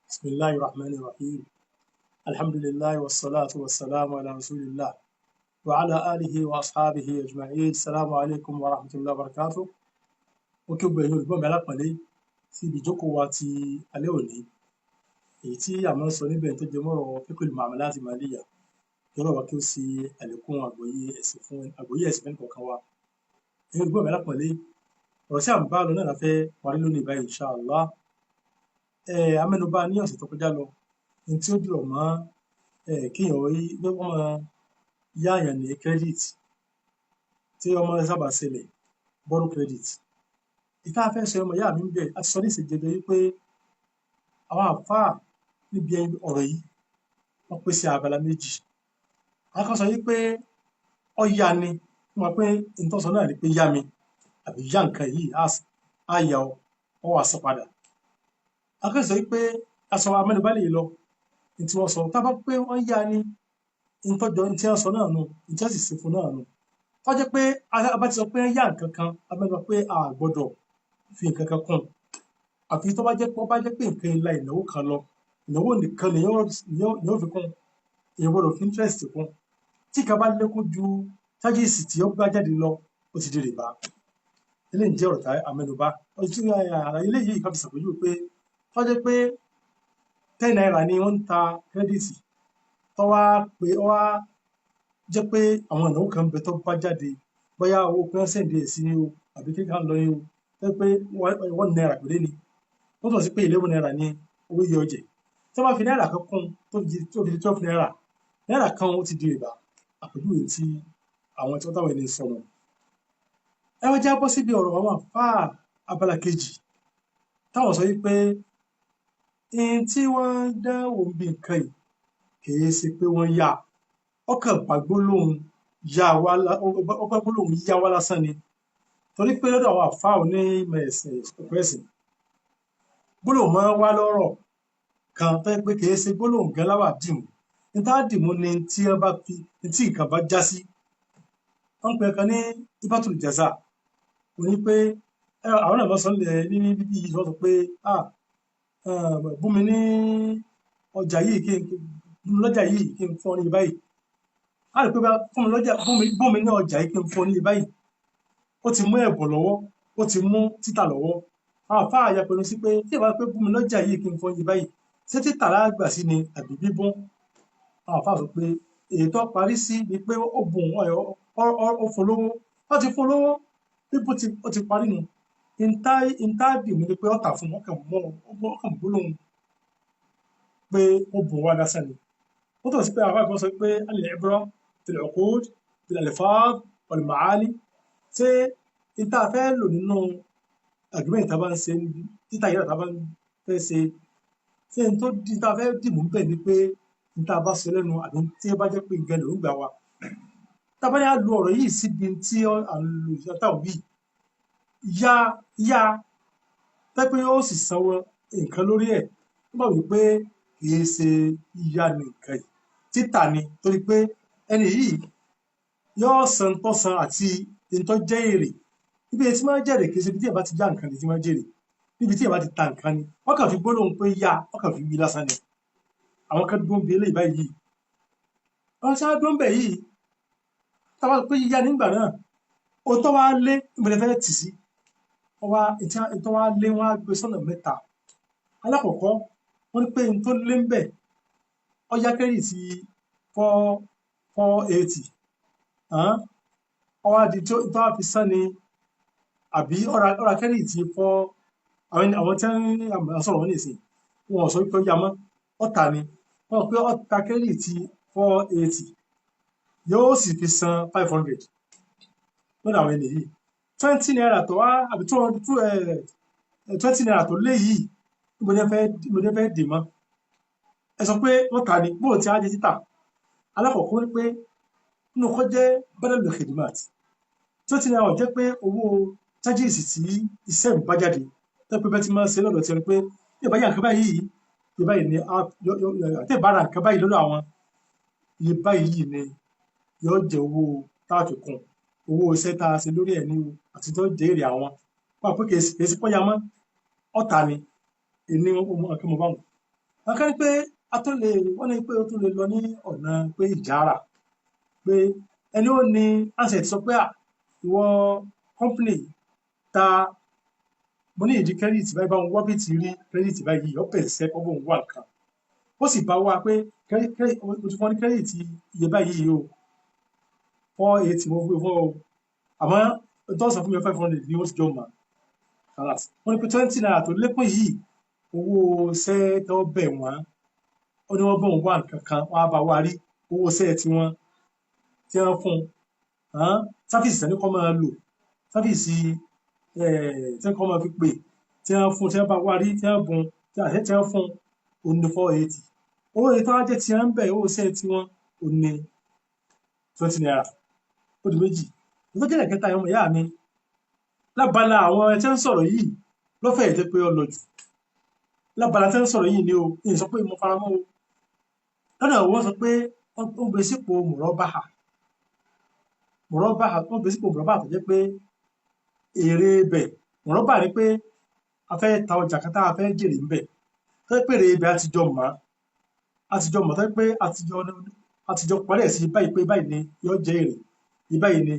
بسم الله الرحمن الرحيم الحمد لله والصلاة والسلام على رسول الله وعلى آله وأصحابه أجمعين السلام عليكم ورحمة الله وبركاته ó kí gbogbo ẹ̀yin olùgbọ́ mi alápọ̀nlé sí ibi ìjókòó wa ti alẹ́ òní èyí tí a máa ń sọ níbẹ̀ tó jẹ mọ́rọ̀ fiqhul muamalat maliyya kí Ọlọ́run wa kí ó ṣe àlékún àgbọ́yé ẹ̀sìn fún ẹnìkọ̀ọ̀kan wa. Ẹ̀yin olùgbọ́ mi alápọ̀nlé, ọ̀rọ̀ tí à ń bá lọ náà la fẹ́ parí lónìí báyìí insha Allah. A mẹ́nubà ní ọ̀sẹ̀ tó kọjá lọ ní tí ó dìrọ̀ mọ́ kéèyàn rí pé wọ́n máa yáàyàn ní credit tí ó máa ń sábà ṣẹlẹ̀, borrow credit. Ìta fẹ́ sọ ọmọ ìyá mi ń bẹ̀ a ti sọ ní ìṣèjọba wípé àwọn àfáà níbi ọ̀rọ̀ yìí wọ́n pín sí abala méjì. Àwọn kan sọ wípé ó yá ni fún wa pé ìtọ́sọ náà ni pé yá mi àbí yá nǹkan yìí á yá ọ wá san padà. Àwọn kan sọ wípé aṣọ amẹ́nubà lè lọ ní tí wọ́n sọ tá bá pé wọ́n yá ni ìtọ́jọ ní tí wọ́n sọ náà nù ní tí wọ́n sì ṣe fún náà nù. Tó jẹ́ pé a bá ti sọ pé yá nǹkan kan a mẹ́nubà pé a gbọ́dọ̀ fi nǹkan kan kún àfi tó bá jẹ́ pé nǹkan ìlà ìnáwó kan lọ, ìnáwó nìkan lèyàn fi kún, èèyàn gbọ́dọ̀ fi interest kún. Tí nǹkan bá lékún ju charges tí ó bá jáde lọ ó ti di rìbá. Eléyìí jẹ́ ọ̀rọ̀ tá a mẹ́nubà. Eléyìí ká fi ṣàpèjúwe pé tó jẹ́ pé 10 naira ni wọ́n ń ta credit tó wá jẹ́ pé àwọn ìnáwó kan ń bẹ tó bá jáde bóyá owó pé wọ́n send ẹ̀ sí ni o àbí kíní kan lọ ni o tó jẹ́ pé 1 naira péré ni ó túmọ̀ sí pé 11 naira ni owó iye ọjà. Tó bá fi náírà kan kún tó fi di 12 naira, náírà kan ó ti di rìbá. Àpèjúwe tí àwọn tí wọ́n táwọn ẹni sọnù. Ẹ wá já bọ́ síbi ọ̀rọ̀ àwọn àfáà abala kejì táwọn sọ wípé ihun tí wọ́n dánwò níbi nǹkan yìí kìí ṣe pé wọ́n yá ọkàn bá gbólóhùn yá wá lásán ni. Torí pé lọ́dọ̀ àwọn àfáà onímọ̀ ẹ̀sìn gbólóhùn máa ń wá lọ́rọ̀ kan tó jẹ́ pé kìí ṣe gbólóhùn gan láwà dìmú. Ní tá dìmú ni tí wọ́n bá fi tí nǹkan bá já sí. Wọ́n ń pè kan ní ibatul jaza kò ní pé àwọn náà máa sọ ní bíbí yìí wọ́n sọ pé bùnmi ní ọjà yìí bùnmi lọ́jà yìí kí n fún ọ ní iye báyìí. A rí pé bùnmi ní ọjà yìí kí n fún ọ ní iye báyìí. Ó ti mú ẹ̀bùn lọ́wọ́, ó ti mú títà lọ́wọ́. Àwọn àfáà yapẹnu sí pé tí ìbá pé bùnmi lọ́jà yìí kí n fún ọ ní iye báyìí ṣé títà lágbà sí ni àbí bíbùn. Àwọn àfáà sọ pé èyí tó parí sí ni pé ó bùn ó fún lówó, wọ́n ti fún lówó bíbùn ó ti parí nu. Ìntàdìmú ni pé ó tà fún ọkàn gbólóhùn pé ó bùn wá lásán ni. Ó túmọ̀ sí pé àwọn àfáà sọ pé al-ibra bil-uqud bil-alfaz wal-ma'ani. Ṣé ìta fẹ́ lò nínú agreement tá a bá ń ṣe títà yìí tá a bá ń fẹ́ ṣe ṣé n tó ìta fẹ́ dìmú bẹ̀ ni pé ìta bá sọ lẹ́nu àbí tí ó bá jẹ́ pé nǹkan ló ń gbà wá. Tá a bá yá lu ọ̀rọ̀ yìí síbi tí à ń lo ìṣẹ́ táwọn bí yá pé ó sì sanwó nǹkan lórí ẹ̀ ó bá wí pé kìí ṣe yíyá ni nǹkan yìí títà ni. Torí pé ẹni yìí yóò san tó san àti tó jẹ́ èrè. Ibi tí máa ń jèrè kìí ṣe ibi tí ẹ̀ bá ti yá nǹkan ni tí máa ń jèrè. Níbi tí ẹ̀ bá ti ta nǹkan ni wọ́n kàn fi gbólóhùn pé yá wọ́n kàn fi wí lásán ni. Àwọn kan dúró ń bi eléyìí báyìí. Àwọn tí wọ́n dúró ń bẹ̀ yìí tá a bá pé yíyá nígbà náà ó tó wá lé níbo lẹ fẹ́ tì sí. Ìtọ́ wá lé wọn á gbé sọ́nà mẹ́ta. Alákọ̀ọ́kọ́ wọ́n ní pé n tó lé ń bẹ̀ ó yá kẹ́rìtì 480 ó wá di tó wá fi sán ni àbí ọ̀rà kẹ́rìtì àwọn tí wọ́n sọ̀rọ̀ wọn nìsín wọn ò sọ pé ó yá mọ́ ó tà ni wọ́n pé ó ta kẹ́rìtì 480 yóò sì fi san 500 lọ́dọ̀ àwọn ènìyàn yìí. 20 naira tó wá àbí 20 naira tó lé yìí níbo ni ẹ fẹ́ dè mọ́. Ẹ sọ pé wọ́n tà ní bóò tí á di títà. Alákọ̀ọ́kọ́ ní pé nínú kọ́ jẹ́ badal khidmat 20 naira jẹ́ pé owó charges tí iṣẹ́ mi bá jáde tó pé bẹ́ẹ̀ tí máa ń ṣe lọ́dọ̀ tí ẹni pé bí ìbá yà nǹkan báyìí iye báyìí ni àti ìbára nǹkan báyìí lọ́dọ̀ àwọn iye báyìí ni yóò jẹ́ owó táàtù kún owó iṣẹ́ tá a ṣe lórí ẹ̀ ní o àti tó jẹ́ èrè àwọn. Wọ́n pé kìí sí pọ́yà mọ́ ọ̀tà ni èní ọkàn mọ́ báwọn. wọn kàn ní pé wọ́n ní pé ó tún lè lọ ní ọ̀nà pé ìjára pé ẹni ó ní handset sọ pé ìwọ company ta mo ní ìdí kírẹ́dìtì báyìí báwọn wọ́n bí ti rí kírẹ́dìtì báyìí ọ̀pẹ̀ ìṣẹ́ kọ́ bóun wà nǹkan ó sì bá wá pé mo ti fún ọ ní kírẹ́dìtì iye báyìí o 480 mo gbé fún ọ àmọ́ tó sọ fún mi 500 ni ó ti jọ mọ́ wọ́n ní pé 20 naira tó lékún yìí owó iṣẹ́ tó bẹ̀ wọ́n ó ní wọ́n bóun wà nǹkan kan wọ́n á bá wá rí owó iṣẹ́ tí wọ́n fún un sáfíìsì tẹ́ni kọ́ máa lò sáfíìsì tẹ́ni kọ́ máa fi pè tí wọ́n fún tí wọ́n bá wá rí tí wọ́n bùn tí àṣẹ tí wọ́n fún un ní 480 owó èyí tó wá jẹ́ tí wọ́n ń bẹ̀ owó iṣẹ́ tí wọ́n ò ní 20 naira ó di méjì tó jẹ́ ẹ̀kẹta ọmọ ìyá mi lábala àwọn tí wọ́n ń sọ̀rọ̀ yìí lọ́fẹ̀ẹ́ jẹ́ pé ó lọ jù lábala tí wọ́n ń sọ̀rọ̀ yìí ni o ní sọ pé mo fara mọ́ o lọ́nà wọ́n sọ pé ó gbé sípò mùrọ́báhà wọ́n gbé sípò mùrọ́báhà tó jẹ́ pé èrè ibẹ̀ mùrọ́báhà ni pé a fẹ́ ta ọjà kan tá a fẹ́ jèrè ńbẹ̀ tó jẹ́ pé èrè ibẹ̀ àtijọ́ mọ̀ tó jẹ́ pé àtijọ́ parí ẹ̀ sí báyìí pé báyìí ni yóò jẹ́ èrè ìbáyìí ni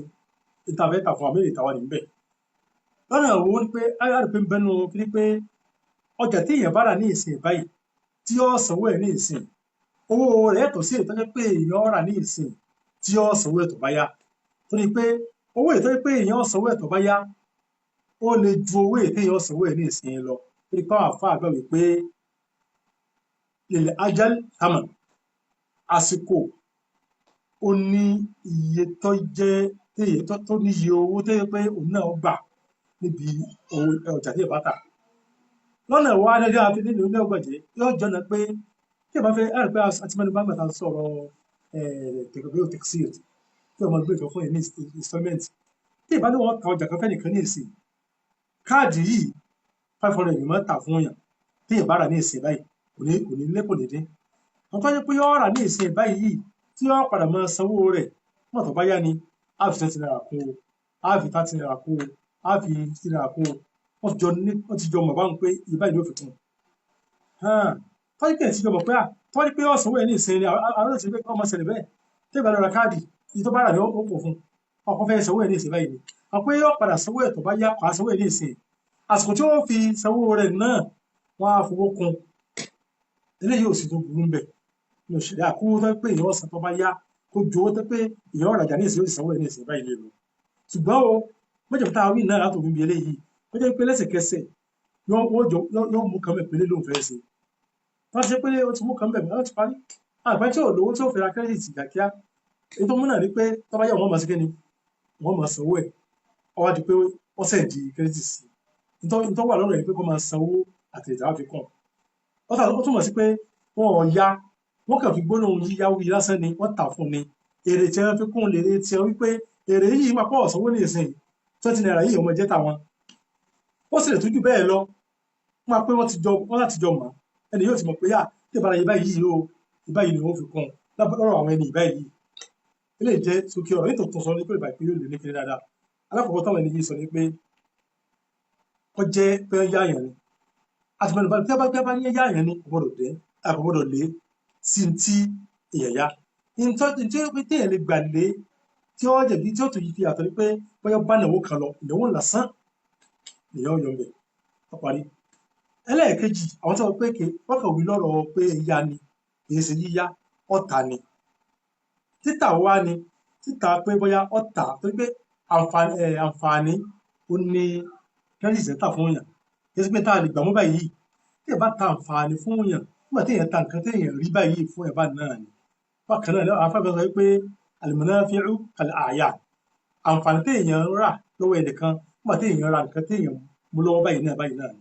ìta fẹ́ tà fún àmì èrè tàwa níbẹ̀ lọ́nà wo ni pé a rí pé ń bẹnu kí pé ọjà tí èèyàn bá rà ní ìsìn báyìí tí yóò sanwó ẹ̀ ní ìsìn owó rẹ̀ yàtọ̀ sí ètò pé èèyàn rà ní ìsìn tí yóò sanwó ẹ̀ tó bá yá torí pé owó ètò pé èèyàn sanwó ẹ̀ tó bá yá ó lè ju owó ètò èèyàn sanwó ẹ̀ ní ìsìn lọ torí pé àwọn àfáà gbà wípé ilẹ̀ ajal taman àsìkò ó ní iye tó jẹ́ tó ní iye owó tó yẹ pé òun náà gbà níbi ọjà tí ẹ bá tà lọ́nà ìwà adájọ́ àti nínú ilé ọgbàjẹ́ yóò jọ́nà pé tí ẹ bá fẹ́ àrùn pé àti mẹ́nu bá gbàtà sọ̀rọ̀ tẹ̀gbẹ́ òtẹ̀kṣíìt tí ọmọ gbé ìkan fún ẹ̀ ní installment tí ìbá ní wọ́n ta ọjà kan fẹ́ nìkan ní ìsìn káàdì yìí 500 ni wọ́n tà fún yàn tí ìbá rà ní ìsìn báyìí kò ní lé kò ní dín wọ́n tó yẹ pé yọ́ rà ní ìsìn báyìí tí yọ́ padà máa sanwó rẹ̀ mọ̀ tó bá yá ni á fi 20 naira kún o á fi 30 naira kún o á fi 50 naira kún o wọ́n ti jọ mọ̀ báwọn pé ìbáyìí ló fi kún tọ́jú ti jọ mọ̀ pé tọ́jú pé ọ̀sán wẹ̀ ní ìsìn ni àwọn òṣèré pé ọmọ ṣẹlẹ̀ bẹ́ẹ̀ tí ìbá lọ́ra káàdì ìyí tó bá rà ní ó kò fún ọkọ̀ fẹ́ sanwó ẹ̀ ní ìsìn báyìí ni àwọn pé yóò padà sanwó ẹ̀ tó bá yá kó sanwó ẹ̀ ní ìsìn àsìkò tí wọ́n fi sanwó rẹ̀ náà wọ́n á fowó kún eléyìí ò sì tó burú bẹ̀ ní òṣèré àkówó tó pé èèyàn ọ̀sán tó bá yá kó ju owó tó pé èèyàn ọ̀rajà ní ìsìn ó sì sanwó ẹ̀ ní ìsìn báyìí lè lò ṣùgbọ́n o mọ́jọ̀ tá a wí náà látò níbi eléyìí ó jẹ́ pé lẹ́sẹ̀kẹsẹ̀ yóò mú kan mẹ́pẹ́lẹ́ lóun fẹ́ ṣe wọ́n ṣe pé ó ti mú kan bẹ̀rẹ̀ wọ́n ti parí àgbà tí ò lówó tí ó fẹ́ ra kírẹ́dìtì kíákíá èyí tó múnà ní pé tó bá yá wọ́n máa ṣe kíni wọ́n máa sanwó ẹ̀ ó wá di pé wọ́n sẹ̀ di kírẹ́dìtì sí nítorí wà lọ́rọ̀ ẹ̀ pé kó máa sanwó àti ìdáwà fi kàn ó túmọ̀ sí pé wọn ò ya wọ́n kàn fi gbólóhùn yíyá wí lásán ni wọ́n tà fún ni èrè tí wọ́n fi kún lèrè tí wọ́n wípé èrè yìí wà pọ̀ sanwó ní ìsìn 20 naira yìí ọmọ jẹ́ tàwọn ó sì lè tún jù bẹ́ẹ̀ lọ wọ́n máa pé wọ́n láti jọ mọ̀ ẹni yóò ti mọ̀ pé tí ìbára yìí báyìí o ìbáyìí ni wọ́n fi kún lọ́rọ̀ àwọn ẹni ìbáyìí ilé jẹ́ sókè ọ̀rọ̀ nítorí tó sọ ní pé ìbá ìpínlẹ̀ yóò lè ní kiri dáadáa alákọ̀ọ́kọ́ táwọn ẹni yìí sọ ní pé ó jẹ́ pé ó yá àyàn ni àti mẹ́nu bá tí a bá ní yá àyàn ni àkọ́gbọ́dọ̀ lé sí ti èèyàn yá nítorí tí èèyàn lè gbà lé tí ó jẹ̀bi tí ó tún yí fi àtọ́ ní pé bóyá bá ìnáwó kan lọ ìnáwó lásán èèyàn yọ bẹ̀ ó parí ẹlẹ́ẹ̀kejì àwọn tí wọ́n pé wọ́n kàn wí lọ́rọ̀ pé yá ni kìí ṣe yíyá ọ̀tà ni títà wá ni títà pé bóyá ọ̀tà torí pé àǹfààní ó ní kẹ́rìsì sẹ́tà fún yàn kìí ṣe pé tá a lè gbà mú báyìí tí ẹ bá ta àǹfààní fún yàn nígbà tí èèyàn ta nǹkan tí èèyàn rí báyìí fún ẹ̀ bá náà ni bákan náà àwọn afẹ́fẹ́ sọ pé al-manafi'u kal-a'yan àǹfààní tí èèyàn rà lọ́wọ́ ẹnìkan nígbà tí èèyàn ra nǹkan tí èèyàn mú lọ́wọ́ báyìí náà ni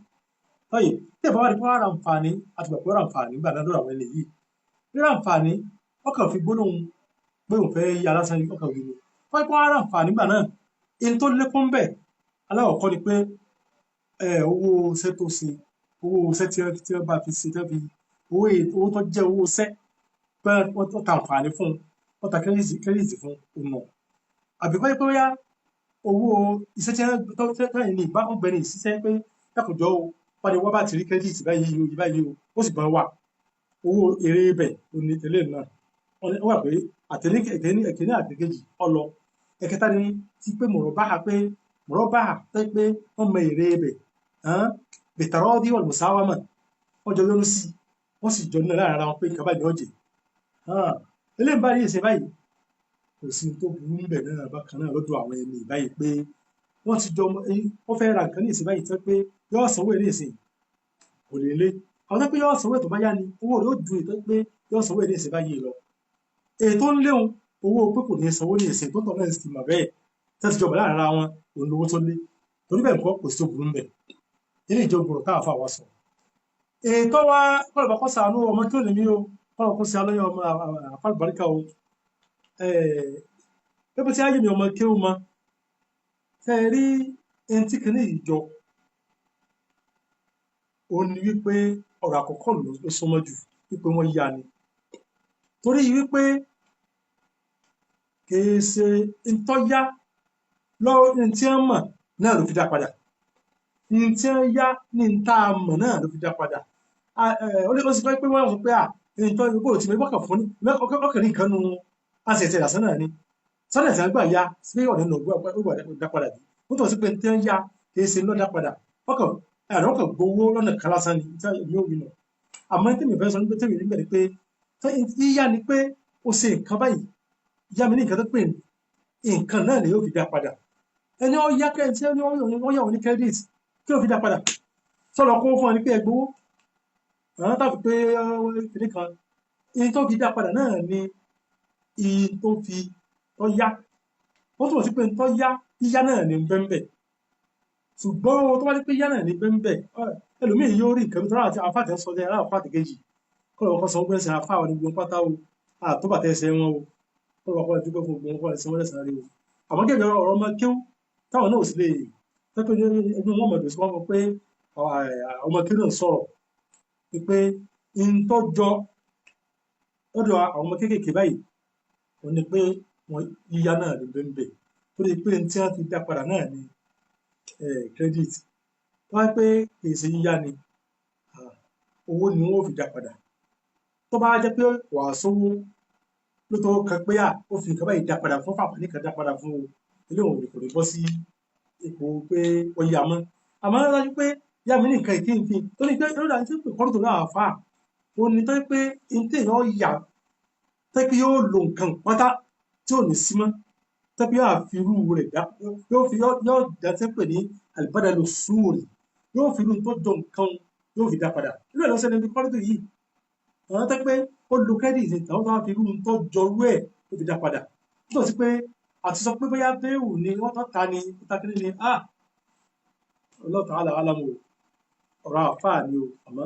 báyìí tí ẹ bá wá di pé wọ́n ra àǹfààní àti gbàgbọ́ ra àǹfààní gbà náà lọ́rọ̀ àwọn ẹni yìí ríra àǹfààní ọkàn fi gbólóhùn pé òun fẹ́ yá lásán ọkàn wí ni wọ́n pé wọ́n ra àǹfààní gbà náà ẹni tó lékún bẹ̀ aláwọ̀kọ́ ni pé owó iṣẹ́ tó ṣe owó iṣẹ́ tí wọ́n bá fi ṣe tẹ́ fi owó tó jẹ́ owó iṣẹ́ pé wọ́n ta àǹfààní fún wọ́n ta kírẹ́dìtì fún òun náà àbí kọ́ pé bóyá owó iṣẹ́ tí wọ́n ní ìbá ọ̀gbẹ́ni ìṣiṣẹ́ pé dákòjọ́ o wọ́n ní wọ́n bá ti rí kírẹ́dìtì báyìí o ó sì bá wà owó èrè ibẹ̀ òní tẹ́lẹ̀ náà wọ́n wà pé àtẹ̀ní àtẹ̀kejì ọlọ ẹ̀kẹta ni ti pé mọ̀rọ̀báhà tẹ́ pé wọ́n mọ èrè ibẹ̀ bìtàrọ́dí wal musawama wọ́n jọ lónú sí wọ́n sì jọ náà láàrin ara wọn pé nǹkan báyìí ọ̀jẹ̀ eléyìí báyìí ṣe báyìí kò sí tó burú níbẹ̀ náà bákan náà lọ́dọ̀ àwọn ẹni báyìí pé wọ́n ti jọ wọ́n fẹ́ ra nǹkan ní ìsìn báyìí tẹ́ pé yóò sanwó èrè ìsìn kò lè lé àwọn tó pé yóò sanwó ètò bá yá ni owó rẹ̀ ó ju ètò pé yóò sanwó èrè ìsìn báyìí lọ ètò ń léwu owó pé kò ní sanwó ní ìsìn tó tọ̀ náà sì mà bẹ́ẹ̀ tẹ́ ti jọba láàrin ara wọn òun lówó tó lé torí bẹ́ẹ̀ nǹkan kò sí tó burú níbẹ̀ ilé ìjọgbọ̀rọ̀ káà fà wá sọ ètò wa kọlọ̀bà kọ́ sàánú ọmọ kí ó lè mí o kọlọ̀ kó sí alóyè ọmọ àfàlùbáríkà o pépé tí ayé mi ọmọ kí ó mọ tẹ́ rí ẹni tí kìíní yìí jọ ó ní wípé ọ̀rọ̀ àkọ́kọ́ ló súnmọ́ jù wípé wọ́n yá ni torí wípé kìí ṣe ntọ́yá lọ́wọ́ ní tí wọ́n mọ̀ náà ló fi dá padà ní tí wọ́n yá ní tá a mọ̀ náà ló fi dá padà ó lè sì pé wọ́n sọ pé ntọ́ ìgbó tí mo bọ́kàn fún ní ọkàn ní nǹkan nu àṣẹ̀ṣẹ̀ lásán náà ni sọ́dẹ̀ tí wọ́n gbà ya sí ọ̀nà ìnà ògbà dá padà bí wọ́n tọ́ sí pé tí wọ́n yá kìí ṣe lọ́dá padà ọkàn gbowó lọ́nà kan lásán ni tí yóò wí nà àmọ́ tí mi fẹ́ sọ ní pé tèmi nígbà ni pé yíyá ni pé ó ṣe nǹkan báyìí yá mi ní nǹkan tó pè nǹkan náà ni yóò fi dá padà ẹni ó yá kẹ́ tí wọ́n yà wọ́n ní credit kí ló fi dá padà sọ̀rọ̀ kó fún ọ ní pé ẹ gbowó àwọn tàbí pé kìnní kan ìyẹn tó fi dá padà náà ni ìyẹn tó fi tọ́ yá ó túmọ̀ sí pé tọ́ yá yíyá náà ní bẹ́ńbẹ́ ṣùgbọ́n tó bá dé pé yíyá náà ní bẹ́ńbẹ́ ẹlòmíì yóò rí nǹkan tó rà àti àfàtẹ́ sọ dé aláwọ̀ fàtẹ́ kejì kọ́lọ̀ ọkọ̀ sọ gbẹ́sẹ̀ àfà àwọn gbogbo pátá o àtọ́bàtẹ́ ẹsẹ̀ wọn o kọ́lọ̀ ọkọ̀ dúpẹ́ fún gbogbo ọkọ̀ ẹsẹ̀ wọn lẹ́sàn-án rí o àmọ́ kí ọ̀rọ̀ ọmọ kéwú táwọn náà sì lè tẹ́tọ́ ní ẹgbẹ́ wọn mọ̀dọ̀ sí wọn fọ pé ọmọ kéwú náà sọ̀rọ̀ pé n tó jọ lọ́dọ̀ àwọn ọmọ kéékèèké báyìí wọ́n ní pé wọ́n yíyá náà ní bẹ́ńbẹ́ torí pé tí wọ́n fi dá padà náà ní credit tó wá pé kì í ṣe yíyá ni owó ni wọ́n fi dá padà tó bá jẹ́ pé wàá sówó ló tó kan pé ó fi nǹkan báyìí dá padà fún fàpàní kan dá padà fún o ilé òun kò ní bọ́ sí ipò pé ó yá mọ́ àmọ́ dájú pé yá mi ní nǹkan ìkíni tó ní pé lórí àti pé kọ́rọ̀ tó náà fà ó ní tó pé ntẹ yóò yà tó pé yóò lo nǹkan pátá tí ò ní sí mọ́ tó pé yóò fi irú rẹ̀ dá yóò dá tẹ́ pè ní àlùbádàlù sùúrì yóò fi irú tó jọ nǹkan yóò fi dá padà irú ẹ̀ lọ́sẹ̀ níbi kọ́rọ̀ tó yìí àwọn tó pé ó lo credit àwọn tó wá fi irú tó jọrú ẹ̀ tó fi dá padà tó sì pé àti sọ pé bóyá bẹ́ẹ̀wù ni wọ́n tó ta ni takiri ni Allah ta'ala alamu ọ̀rọ̀ àfáà ni o àmọ́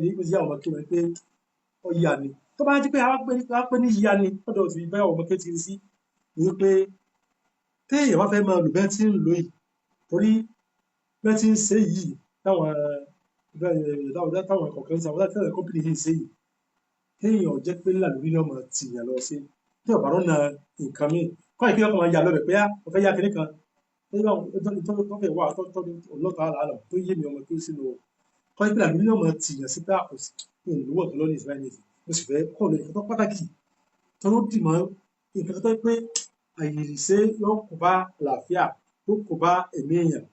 èyí kò sí àwọn ọmọ kí wọ́n pé ó yá ni tó bá jẹ́ pé àwọn pé ní yíyá ni lọ́dọ̀ ti bá ọmọ kí ti sí ni pé téèyàn bá fẹ́ máa lò bẹ́ẹ̀ tí ń lò yìí torí bẹ́ẹ̀ tí ń ṣe yìí táwọn kọ̀ọ̀kan sí àwọn táwọn kọ́mpìnì yìí ṣe yìí téèyàn jẹ́ pé ńlá lórí náà máa tìyàn lọ sí tí ọ̀bà rọ́nà nǹkan míì kọ́ ìpínlẹ̀ ọkọ̀ máa yà lọ́bẹ̀ pé wọ́n fẹ́ yá kinní kan tó fẹ́ wà ọlọ́ta àlọ́ tó yé mi ọmọ tó sínú kọ́ ìpínlẹ̀ àbí náà máa tìyàn sí pé àkọsí ìlúwọ̀ tó lọ́nà ìsìláì nìyí mo sì fẹ́ kọ́ lọ nǹkan tó pàtàkì tó ló dì mọ́ nǹkan tó pé àyèsé yóò kó bá àlàáfíà yóò kó bá ẹ̀mí èèyàn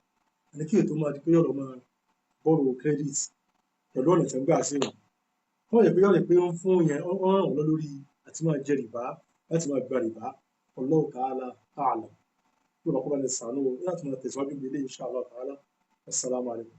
àní kí ètò máa di pé yọ̀rọ̀ máa bọ́ọ̀rù credit pẹ̀lú ọ̀nà tó ń gbà sí wọn wọ́n yẹ pé yọ̀rọ̀ pé ó ń fún yẹn ó ràn wọ́n lórí àti máa jẹ rìbá láti máa gba rìbá Allahu ta'ala a'lam yóò bá kó bá lè sànú láti máa tẹ̀síwájú ilé insha Allah ta'ala. Assalamu alaikum.